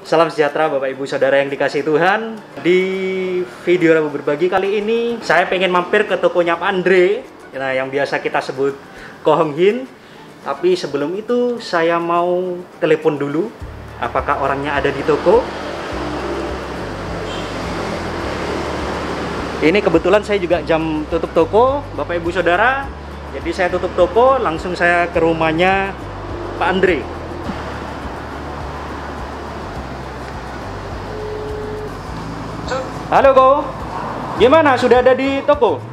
Salam sejahtera Bapak Ibu Saudara yang dikasihi Tuhan. Di video Rabu Berbagi kali ini saya pengen mampir ke tokonya Pak Andre, nah, yang biasa kita sebut Ko Hong Hin. Tapi sebelum itu saya mau telepon dulu, apakah orangnya ada di toko. Ini kebetulan saya juga jam tutup toko Bapak Ibu Saudara. Jadi saya tutup toko, langsung saya ke rumahnya Pak Andre. Halo Ko, gimana? Sudah ada di toko?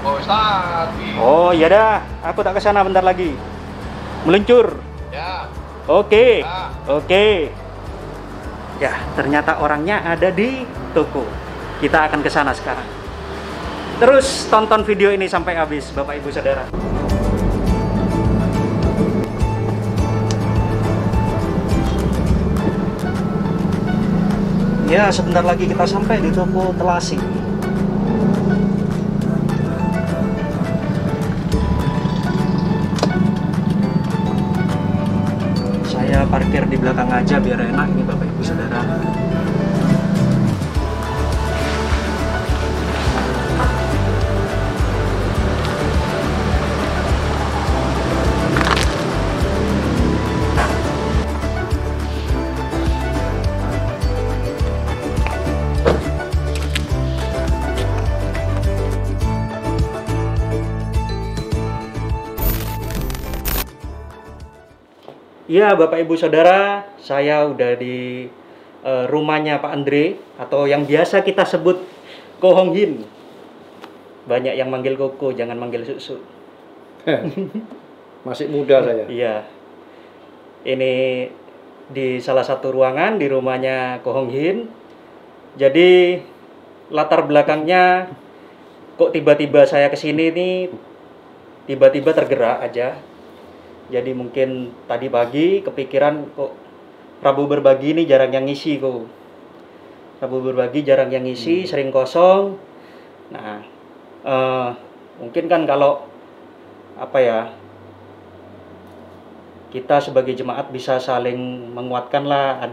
Oh, Ustaz. Oh iya dah, aku tak kesana bentar lagi. Meluncur. Ya. Oke, Ya. oke. Ya, ternyata orangnya ada di toko. Kita akan kesana sekarang. Terus tonton video ini sampai habis, Bapak Ibu Saudara. Ya, sebentar lagi kita sampai di toko Telasi. Saya parkir di belakang aja biar enak nih Bapak Ibu Saudara. Ya, Bapak Ibu Saudara, saya udah di rumahnya Pak Andre, atau yang biasa kita sebut Ko Hong Hin. Banyak yang manggil Koko, jangan manggil Susu. Masih muda saya. Iya. Ini di salah satu ruangan di rumahnya Ko Hong Hin. Jadi latar belakangnya kok tiba-tiba saya kesini nih, tiba-tiba tergerak aja. Jadi mungkin tadi pagi kepikiran kok Rabu Berbagi ini jarang yang ngisi kok. Rabu Berbagi jarang yang ngisi, sering kosong. Nah, mungkin kan kalau apa ya, kita sebagai jemaat bisa saling menguatkan lah.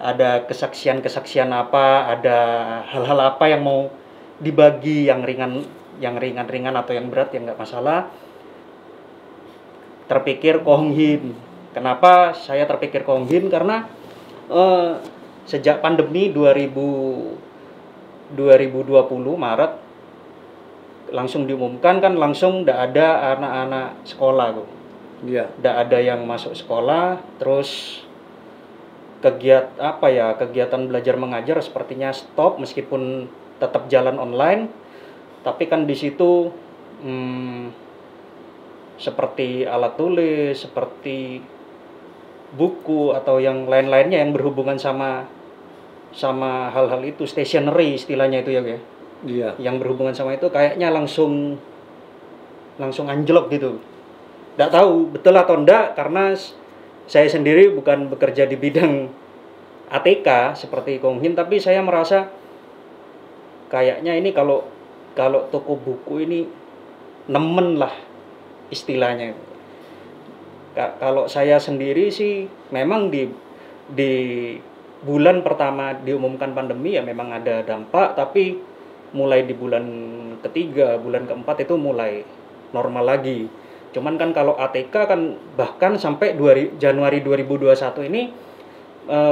Ada kesaksian-kesaksian apa, ada hal-hal apa yang mau dibagi, yang ringan-ringan atau yang berat, yang nggak masalah. Terpikir Ko Hong Hin. Kenapa saya terpikir Ko Hong Hin? Karena sejak pandemi 2020 Maret langsung diumumkan kan, langsung tidak ada anak-anak sekolah kok. Iya. Tidak ada yang masuk sekolah, terus kegiatan belajar mengajar sepertinya stop meskipun tetap jalan online. Tapi kan di situ seperti alat tulis, seperti buku atau yang lain-lainnya yang berhubungan sama hal-hal itu, stationery istilahnya itu ya. Iya. Yang berhubungan sama itu kayaknya langsung anjlok gitu. Nggak tahu betul atau enggak, karena saya sendiri bukan bekerja di bidang ATK seperti Ko Hong Hin, tapi saya merasa kayaknya ini kalau toko buku ini nemen lah istilahnya. Kalau saya sendiri sih memang di bulan pertama diumumkan pandemi ya memang ada dampak, tapi mulai di bulan ketiga, bulan keempat itu mulai normal lagi. Cuman kan kalau ATK kan bahkan sampai Januari 2021 ini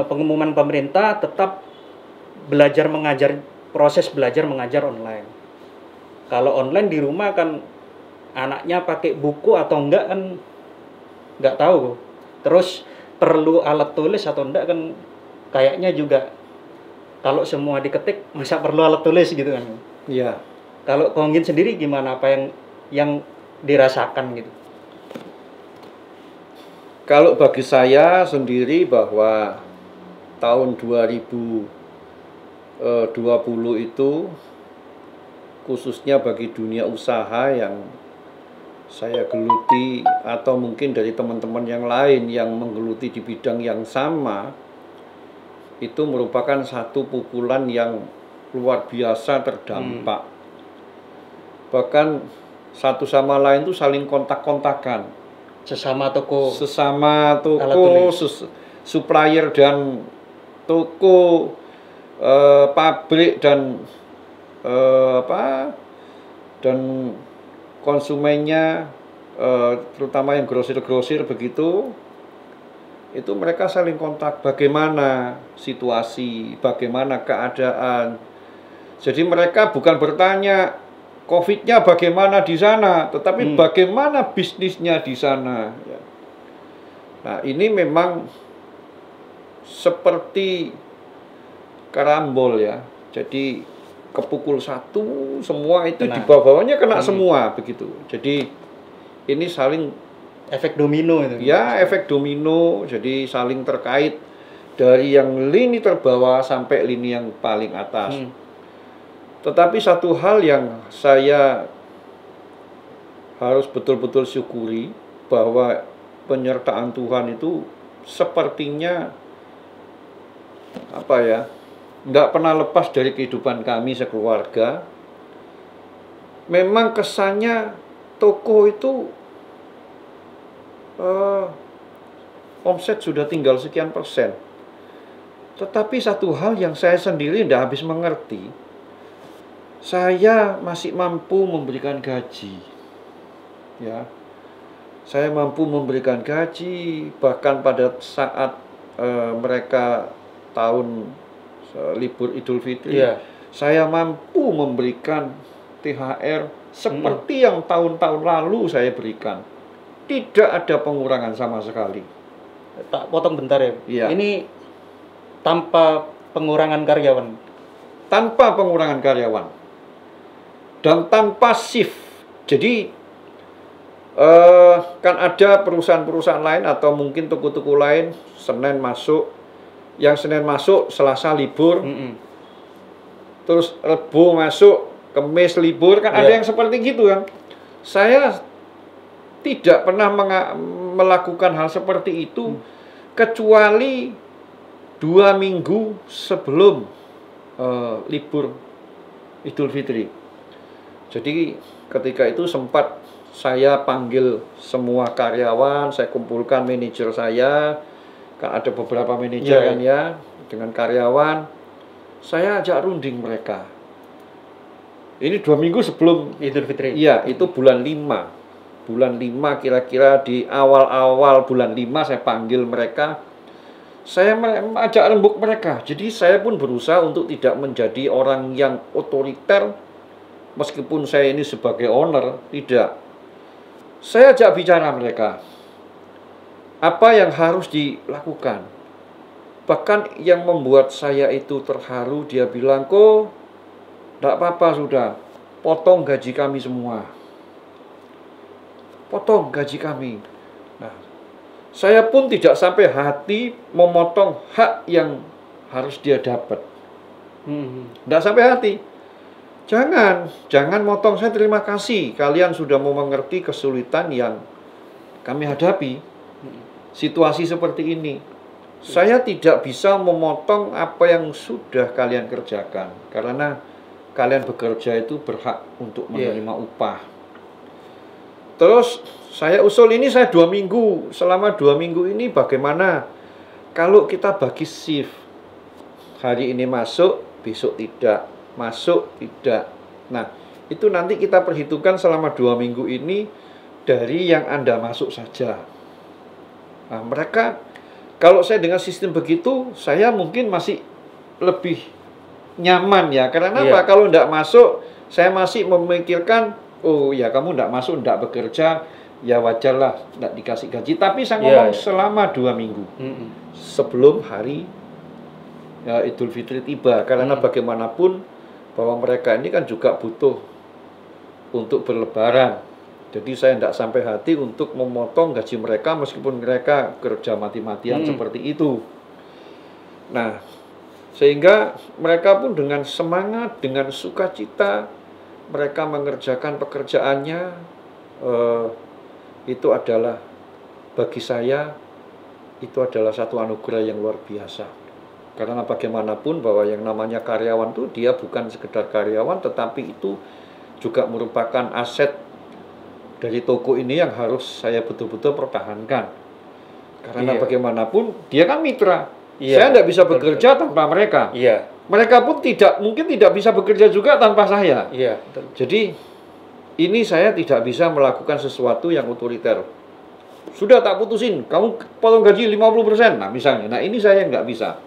pengumuman pemerintah tetap proses belajar mengajar online. Kalau online di rumah kan anaknya pakai buku atau enggak kan enggak tahu. Terus perlu alat tulis atau enggak kan kayaknya juga kalau semua diketik masa perlu alat tulis gitu kan. Iya. Kalau Ko Hong Hin sendiri gimana, apa yang dirasakan gitu? Kalau bagi saya sendiri bahwa tahun 2020 itu khususnya bagi dunia usaha yang saya geluti, atau mungkin dari teman-teman yang lain yang menggeluti di bidang yang sama, itu merupakan satu pukulan yang luar biasa terdampak. Bahkan satu sama lain itu saling kontak-kontakan. Sesama toko Sesama alat toko, tulis. supplier dan toko, pabrik dan dan konsumennya, terutama yang grosir-grosir begitu, itu mereka saling kontak bagaimana situasi, bagaimana keadaan. Jadi mereka bukan bertanya COVID-nya bagaimana di sana, tetapi bagaimana bisnisnya di sana. Nah, ini memang seperti karambol ya. Jadi kepukul satu, semua itu di bawah-bawahnya kena semua begitu. Jadi ini saling efek domino itu. Ya, efek domino. Jadi saling terkait dari yang lini terbawah sampai lini yang paling atas. Tetapi satu hal yang saya harus betul-betul syukuri, bahwa penyertaan Tuhan itu sepertinya nggak pernah lepas dari kehidupan kami sekeluarga. Memang kesannya toko itu omset sudah tinggal sekian persen. Tetapi satu hal yang saya sendiri tidak habis mengerti, saya masih mampu memberikan gaji. Ya, saya mampu memberikan gaji, bahkan pada saat mereka tahun libur Idul Fitri, saya mampu memberikan THR seperti yang tahun-tahun lalu saya berikan. Tidak ada pengurangan sama sekali. Tak potong bentar ya. Iya. Ini tanpa pengurangan karyawan. Tanpa pengurangan karyawan. Dan tanpa shift. Jadi kan ada perusahaan-perusahaan lain atau mungkin toko-toko lain, Senin masuk, yang Senin masuk, Selasa libur, terus Rebo masuk, Kamis libur, kan ada yang seperti gitu kan. Saya tidak pernah melakukan hal seperti itu kecuali 2 minggu sebelum libur Idul Fitri. Jadi ketika itu sempat saya panggil semua karyawan, saya kumpulkan manajer saya, kan ada beberapa manajer kan ya, dengan karyawan, saya ajak runding mereka. Ini 2 minggu sebelum Idul Fitri. Iya, itu bulan 5. Bulan 5 kira-kira di awal-awal bulan 5 saya panggil mereka. Saya ajak rembuk mereka. Jadi saya pun berusaha untuk tidak menjadi orang yang otoriter. Meskipun saya ini sebagai owner, tidak. Saya ajak bicara mereka. Apa yang harus dilakukan? Bahkan yang membuat saya itu terharu, dia bilang, "Kok, tidak apa-apa sudah, potong gaji kami semua. Potong gaji kami." Nah, saya pun tidak sampai hati memotong hak yang harus dia dapat. Tidak sampai hati. Jangan motong, saya terima kasih. Kalian sudah mau mengerti kesulitan yang kami hadapi. Situasi seperti ini. Saya tidak bisa memotong apa yang sudah kalian kerjakan. Karena kalian bekerja itu berhak untuk menerima upah. Terus saya usul ini, saya 2 minggu. Selama 2 minggu ini bagaimana kalau kita bagi shift? Hari ini masuk, besok tidak. Masuk, tidak. Nah, itu nanti kita perhitungkan selama 2 minggu ini dari yang Anda masuk saja. Nah, mereka, kalau saya dengan sistem begitu, saya mungkin masih lebih nyaman ya. Karena apa? Kalau tidak masuk, saya masih memikirkan, oh ya kamu tidak masuk, tidak bekerja, ya wajarlah tidak dikasih gaji. Tapi saya ngomong selama 2 minggu sebelum hari Idul Fitri tiba. Karena bagaimanapun bahwa mereka ini kan juga butuh untuk berlebaran. Jadi saya tidak sampai hati untuk memotong gaji mereka meskipun mereka kerja mati-matian seperti itu. Nah, sehingga mereka pun dengan semangat, dengan sukacita, mereka mengerjakan pekerjaannya. Itu adalah, bagi saya, itu adalah satu anugerah yang luar biasa. Karena bagaimanapun bahwa yang namanya karyawan itu dia bukan sekedar karyawan, tetapi itu juga merupakan aset dari toko ini yang harus saya betul-betul pertahankan. Karena Iya. bagaimanapun dia kan mitra. Iya, Saya tidak bisa betul, bekerja tanpa mereka. Iya, Mereka pun mungkin tidak bisa bekerja juga tanpa saya. iya, betul. Jadi ini saya tidak bisa melakukan sesuatu yang otoriter. Sudah tak putusin, kamu potong gaji 50%. Nah misalnya, nah ini saya nggak bisa.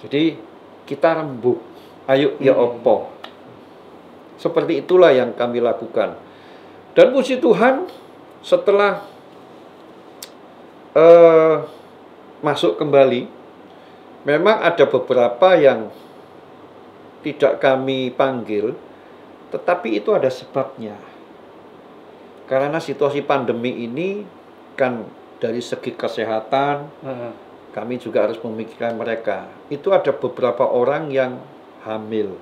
Jadi kita rembuk, ayo ya opo. Seperti itulah yang kami lakukan. Dan puji Tuhan, setelah masuk kembali, memang ada beberapa yang tidak kami panggil, tetapi itu ada sebabnya. Karena situasi pandemi ini kan dari segi kesehatan, kami juga harus memikirkan mereka. Itu ada beberapa orang yang hamil.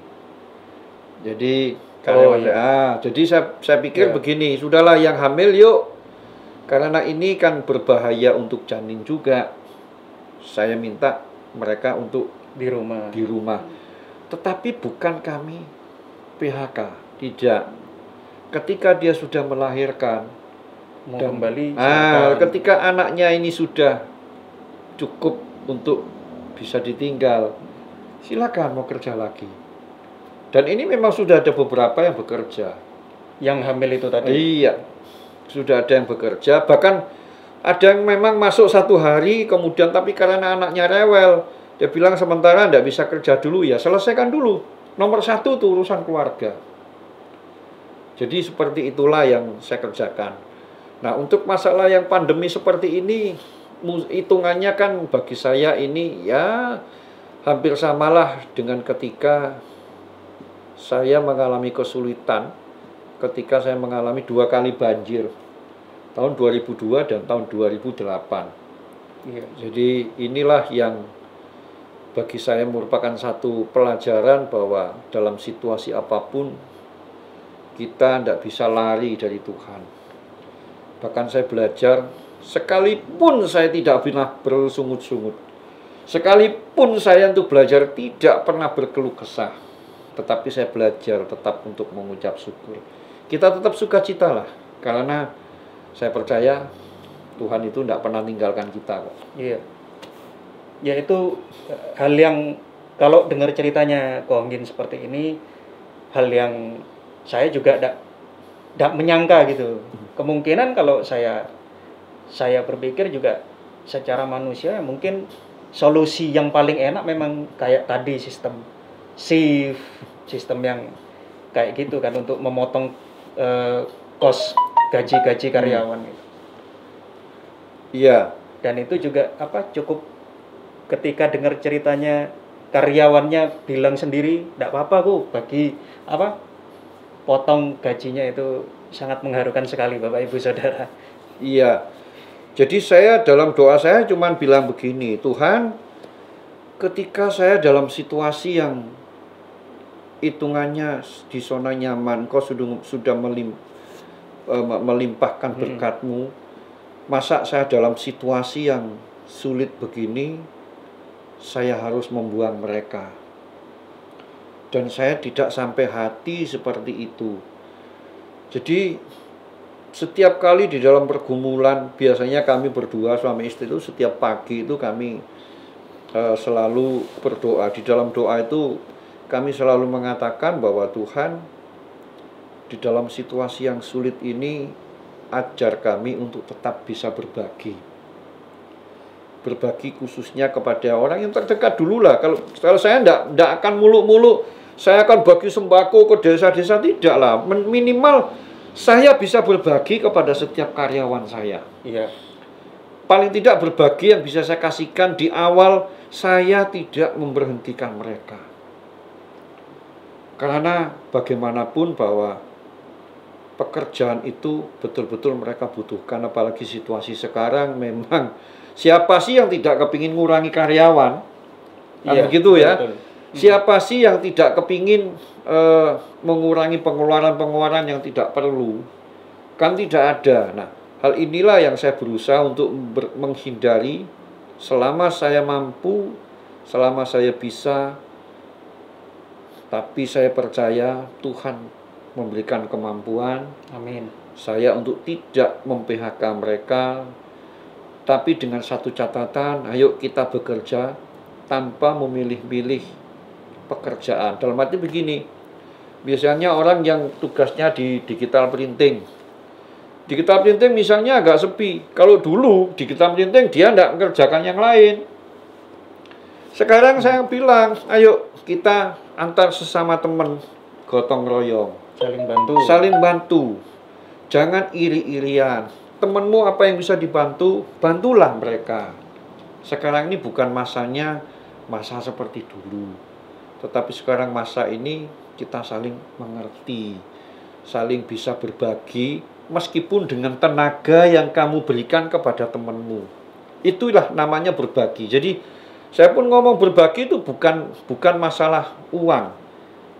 Jadi jadi saya pikir begini, sudahlah yang hamil yuk. Karena ini kan berbahaya untuk janin juga. Saya minta mereka untuk Di rumah. Tetapi bukan kami PHK, tidak. Ketika dia sudah melahirkan, Mau kembali. ketika anaknya ini sudah cukup untuk bisa ditinggal, silakan mau kerja lagi. Dan ini memang sudah ada beberapa yang bekerja. Yang hamil itu tadi. Iya, sudah ada yang bekerja. Bahkan ada yang memang masuk 1 hari, kemudian tapi karena anaknya rewel, dia bilang sementara tidak bisa kerja dulu, ya selesaikan dulu. Nomor 1 itu urusan keluarga. Jadi seperti itulah yang saya kerjakan. Nah, untuk masalah yang pandemi seperti ini, hitungannya kan bagi saya ini ya hampir samalah dengan ketika saya mengalami kesulitan ketika saya mengalami 2 kali banjir. Tahun 2002 dan tahun 2008. Iya. Jadi inilah yang bagi saya merupakan satu pelajaran bahwa dalam situasi apapun kita tidak bisa lari dari Tuhan. Bahkan saya belajar, sekalipun saya tidak pernah bersungut-sungut, sekalipun saya untuk belajar tidak pernah berkeluh kesah, tetapi saya belajar tetap untuk mengucap syukur. Kita tetap sukacita lah, karena saya percaya Tuhan itu tidak pernah tinggalkan kita kok. Iya. Ya itu hal yang kalau dengar ceritanya Ko Hong Yin seperti ini, hal yang saya juga tidak menyangka gitu. Kemungkinan kalau saya berpikir juga secara manusia mungkin solusi yang paling enak memang kayak tadi sistem shift, sistem yang kayak gitu kan untuk memotong kos gaji karyawan gitu. Iya. Dan itu juga cukup ketika dengar ceritanya karyawannya bilang sendiri tidak apa-apa kok bagi potong gajinya, itu sangat mengharukan sekali Bapak Ibu Saudara. Iya. Jadi saya dalam doa saya cuma bilang begini, Tuhan, ketika saya dalam situasi yang hitungannya di zona nyaman, Kau sudah melimpahkan berkat-Mu, masa saya dalam situasi yang sulit begini, saya harus membuang mereka. Dan saya tidak sampai hati seperti itu. Jadi setiap kali di dalam pergumulan, biasanya kami berdua suami istri itu setiap pagi itu kami selalu berdoa. Di dalam doa itu kami selalu mengatakan bahwa Tuhan, di dalam situasi yang sulit ini ajar kami untuk tetap bisa berbagi. Berbagi khususnya kepada orang yang terdekat dulu lah. Kalau saya tidak akan muluk-muluk saya akan bagi sembako ke desa-desa, tidak lah. Minimal saya bisa berbagi kepada setiap karyawan saya. Iya. Paling tidak berbagi yang bisa saya kasihkan di awal, saya tidak memberhentikan mereka. Karena bagaimanapun bahwa pekerjaan itu betul-betul mereka butuhkan, apalagi situasi sekarang memang siapa sih yang tidak kepingin ngurangi karyawan? Iya, begitu ya. Betul. Siapa sih yang tidak kepingin mengurangi pengeluaran-pengeluaran yang tidak perlu? Kan tidak ada. Nah, hal inilah yang saya berusaha untuk menghindari selama saya mampu, selama saya bisa. Tapi saya percaya Tuhan memberikan kemampuan. Amin. Saya untuk tidak mem-PHK mereka. Tapi dengan satu catatan, ayo kita bekerja tanpa memilih-milih pekerjaan. Dalam arti begini, biasanya orang yang tugasnya di digital printing. Digital printing misalnya agak sepi. Kalau dulu digital printing dia tidak mengerjakan yang lain. Sekarang saya bilang, ayo kita antar sesama teman, gotong royong. Saling bantu. Saling bantu. Jangan iri-irian. Temenmu apa yang bisa dibantu, bantulah mereka. Sekarang ini bukan masanya masa seperti dulu. Tetapi sekarang masa ini kita saling mengerti, saling bisa berbagi, meskipun dengan tenaga yang kamu berikan kepada temanmu. Itulah namanya berbagi. Jadi saya pun ngomong berbagi itu bukan masalah uang.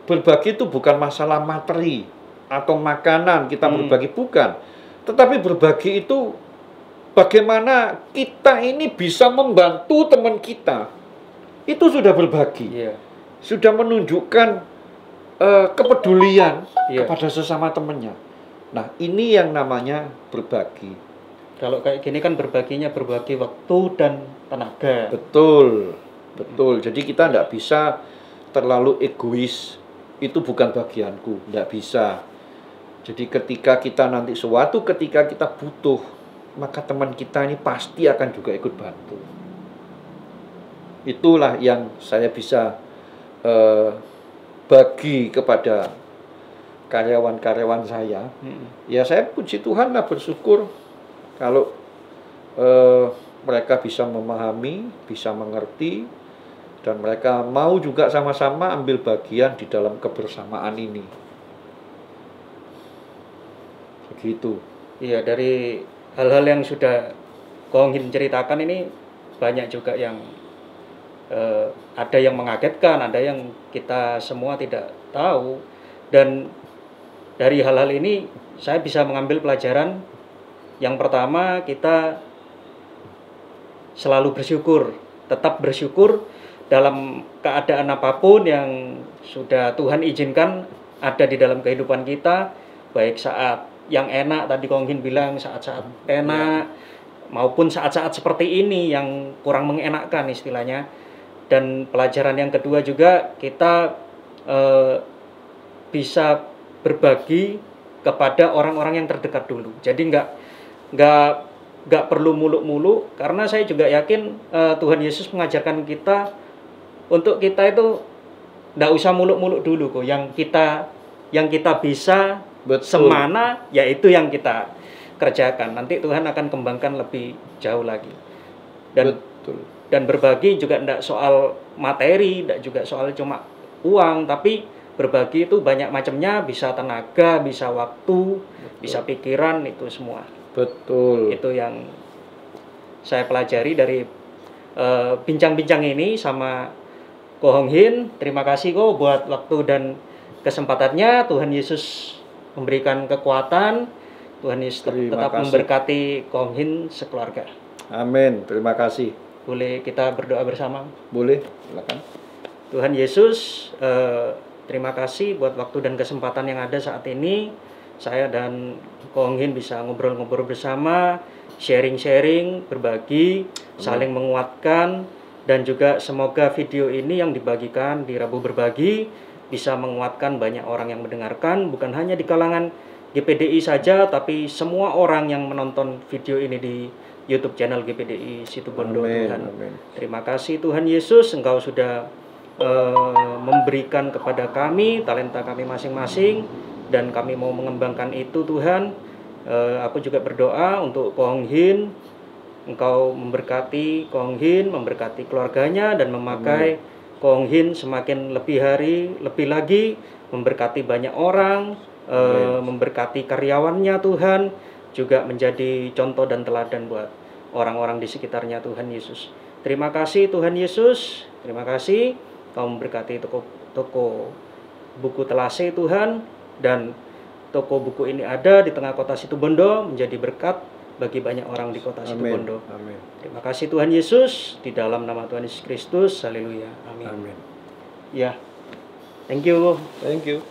Berbagi itu bukan masalah materi atau makanan kita berbagi, bukan. Tetapi berbagi itu bagaimana kita ini bisa membantu teman kita. Itu sudah berbagi. Sudah menunjukkan kepedulian kepada sesama temannya. Nah, ini yang namanya berbagi. Kalau kayak gini kan berbaginya berbagi waktu dan tenaga. Betul, betul. Jadi kita tidak bisa terlalu egois. Itu bukan bagianku, tidak bisa. Jadi ketika kita nanti ketika kita butuh, maka teman kita ini pasti akan juga ikut bantu. Itulah yang saya bisa bagi kepada karyawan-karyawan saya. Ya saya puji Tuhan lah, bersyukur kalau mereka bisa memahami, bisa mengerti, dan mereka mau juga sama-sama ambil bagian di dalam kebersamaan ini. Begitu. Iya, dari hal-hal yang sudah Ko Hong Hin ceritakan ini banyak juga yang ada yang mengagetkan, ada yang kita semua tidak tahu. Dan dari hal-hal ini saya bisa mengambil pelajaran. Yang pertama, kita selalu bersyukur, tetap bersyukur dalam keadaan apapun yang sudah Tuhan izinkan ada di dalam kehidupan kita, baik saat yang enak, tadi Ko Hong Hin bilang saat-saat enak, maupun saat-saat seperti ini yang kurang mengenakkan istilahnya. Dan pelajaran yang kedua juga, kita bisa berbagi kepada orang-orang yang terdekat dulu. Jadi nggak perlu muluk-muluk, karena saya juga yakin Tuhan Yesus mengajarkan kita untuk kita itu nggak usah muluk-muluk dulu kok. Yang kita bisa semana, yaitu yang kita kerjakan. Nanti Tuhan akan kembangkan lebih jauh lagi. Dan berbagi juga tidak soal materi, tidak juga soal cuma uang, tapi berbagi itu banyak macamnya, bisa tenaga, bisa waktu, bisa pikiran, itu semua. Betul. Itu yang saya pelajari dari bincang-bincang ini sama Ko Hong Hin. Terima kasih Ko buat waktu dan kesempatannya. Tuhan Yesus memberikan kekuatan. Tuhan Yesus tetap memberkati Ko Hong Hin sekeluarga. Amin. Terima kasih. Boleh kita berdoa bersama? Boleh, silakan. Tuhan Yesus, terima kasih buat waktu dan kesempatan yang ada saat ini. Saya dan Ko Hong Hin bisa ngobrol-ngobrol bersama, sharing-sharing, berbagi, saling menguatkan, dan juga semoga video ini yang dibagikan di Rabu Berbagi bisa menguatkan banyak orang yang mendengarkan, bukan hanya di kalangan GPDI saja, tapi semua orang yang menonton video ini di YouTube channel GPDI Situbondo. Tuhan. Amin. Terima kasih Tuhan Yesus, Engkau sudah memberikan kepada kami talenta kami masing-masing, dan kami mau mengembangkan itu Tuhan. Aku juga berdoa untuk Ko Hong Hin, Engkau memberkati Ko Hong Hin, memberkati keluarganya, dan memakai Ko Hong Hin semakin lebih hari, lebih lagi, memberkati banyak orang, memberkati karyawannya Tuhan, juga menjadi contoh dan teladan buat orang-orang di sekitarnya Tuhan Yesus. Terima kasih Tuhan Yesus, terima kasih Kau memberkati toko buku Telase Tuhan, dan toko buku ini ada di tengah kota Situbondo, menjadi berkat bagi banyak orang di kota Situbondo. Amin. Terima kasih Tuhan Yesus, di dalam nama Tuhan Yesus Kristus, haleluya, amin. Amin. Ya, thank you. Thank you.